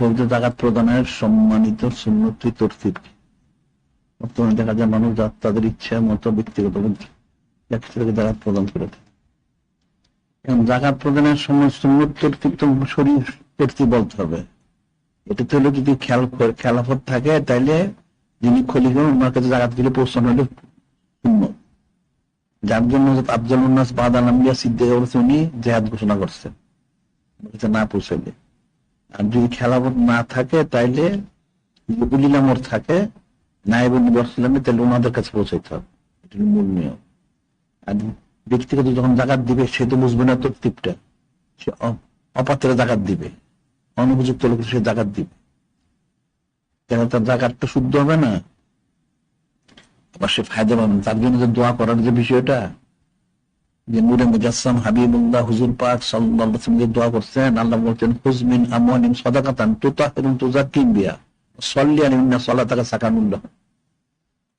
পবিত্র জাকাত প্রদানের সম্মানিত সুন্নতি তরতিব। বর্তমানে দেখা যায় মানুষ তাদের ইচ্ছা মতো ব্যক্তিগত জাকাত প্রদান করে থাকে। এবং জাকাত প্রদানের সময় সুন্নত তরতিব তো শরীর তরতিব বলতে হবে। এটা তো হলো যদি খেলাফত থাকে তাইলে যিনি খলিফা ওনার কাছে জাকাত গুলো পৌঁছানো হলে সুন্নত। যার জন্য আফজাল উন্নাস বাদাল আম্বিয়া সিদ্দিক উনি জেহাদ ঘোষণা করছেন না পৌঁছাইলে। আর যদি খেলাফত না থাকে তাইলে উলিল আমর থাকে নায়েবুল নবী তাহলে ওনাদের কাছে পৌঁছাইতে হবে, এটা মূল নিয়ম। আর ব্যক্তিগত যখন জাকাত দিবে সে তো বুঝবে না তরতিবটা, সে অপাত্রে জাকাত দিবে, অনুপযুক্ত লোক সে জাকাত দিবে, কেন তার জাকাতটা শুদ্ধ হবে না, আবার সে ফায়দা পাবে। তার জন্য যে দোয়া করার যে বিষয়টা, যে নূরে মুজাসসাম হাবিবুল্লাহ হুজুর পাক সাল্লাল্লাহু আলাইহি ওয়াসাল্লাম দোয়া করছেন, আল্লাহ বলছেন হুজমিন আমওয়ালিহিম সাদাকাতান তুতাহিরুম তুযাক্কিম বিহা সাল্লি আলাইহি ইন্না সালাতাকা সাকানুল লাহুম।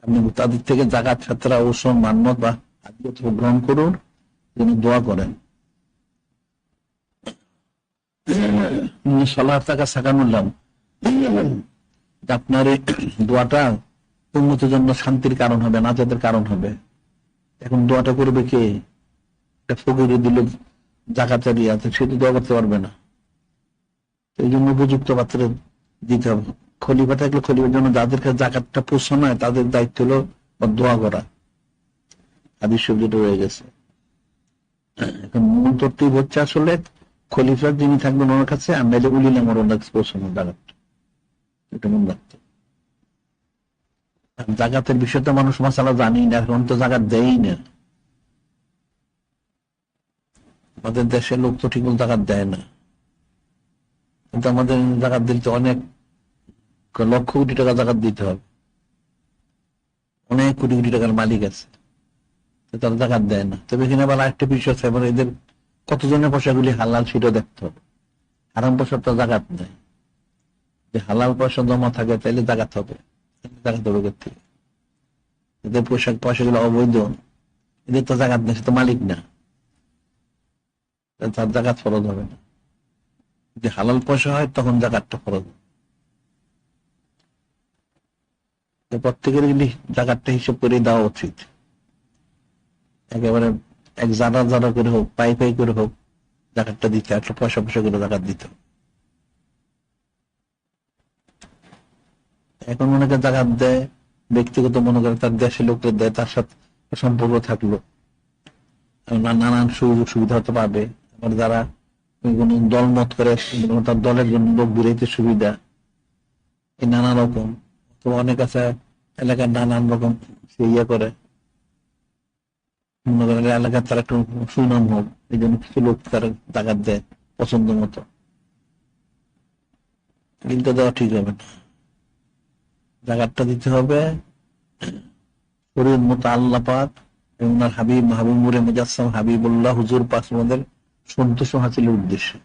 আপনি তাদের থেকে জাকাত ফিতরা ঔষধ মান্নত বা হাদিয়া গ্রহণ করুন, যেন দোয়া করেন সালাতাকা সাকানুল লাহুম, আপনার এই দোয়াটা উম্মতের জন্য শান্তির কারণ হবে, নাজাতের কারণ হবে। এখন দোয়াটা করবে কে? ফকির দিল জাকাতারি আছে, সে তো দোয়া করতে পারবে না। এই জন্য উপযুক্ত পাত্রে দিতে হবে। খলিফা থাকলে খলিফার জন্য যাদের কাছে জাকাতটা পৌঁছানো তাদের দায়িত্ব হলো দোয়া করা। হাদিস শরীফে রয়ে গেছে। এখন মূল তরতিব হচ্ছে আসলে খলিফা যিনি থাকবেন ওনার কাছে, আমরা উলিল আমর ওনার কাছে পৌঁছানো জাকাতটা, এটা মনে রাখতে। জাকাতের বিষয়টা মানুষ মাসালা জানি না, এখন তো জাকাত দেয়ই না। আমাদের দেশের লোক তো ঠিক মতো জাকাত দেয় না, কিন্তু আমাদের জাকাত দিতে অনেক লক্ষ কোটি টাকা জাকাত দিতে হবে, অনেক কোটি কোটি টাকার মালিক আছে, তারা জাকাত দেয় না। তবে এখানে আবার একটা বিষয় আছে, এবার এদের কতজনের পয়সাগুলি হালাল সেটা দেখতে হবে। হারাম পয়সা তো জাকাত নেই, যে হালাল পয়সা জমা থাকে তাইলে জাকাত হবে, জাকাত হবে থেকে। এদের পয়সাগুলো অবৈধ, এদের তো জাকাত নেই, সে তো মালিক না, তার জাকাত ফরজ হবে না। যদি হালাল পয়সা হয় তখন জাকাতটা ফরজ হবে। প্রত্যেকের জাকাতটা হিসেব করে দেওয়া উচিত, একেবারে এক জারা জারা করে হোক, পাই পাই করে হোক জাকাতটা দিতে, একটা পয়সা পয়সা করে জাকাত দিতে। এখন অনেকে জাকাত দেয় ব্যক্তিগত, মনে করে তার দেশের লোকদের দেয়, তার সাথে সম্পর্ক থাকলো, নানান সুযোগ সুবিধা হতে পাবে। আবার যারা দল মত করে তার দলের জন্য লোক বিরাইতে সুবিধা, এই নানা রকম। তো অনেক আছে এলাকার নানান রকম সে ইয়ে করে, মনে করেন এলাকার তার একটু সুনাম হোক, এই জন্য কিছু লোক তার জাকাত দেয় পছন্দ মতো। কিন্তু দেওয়া ঠিক হবে না, জাকাতটা দিতে হবে শরীয়ত মতো আল্লাহ পাক এবং হাবিব মাহবুব নূরে মুজাসসাম হাবিবুল্লাহ হুজুর পাক আমাদের সন্তোষ হাসিলের উদ্দেশ্যে।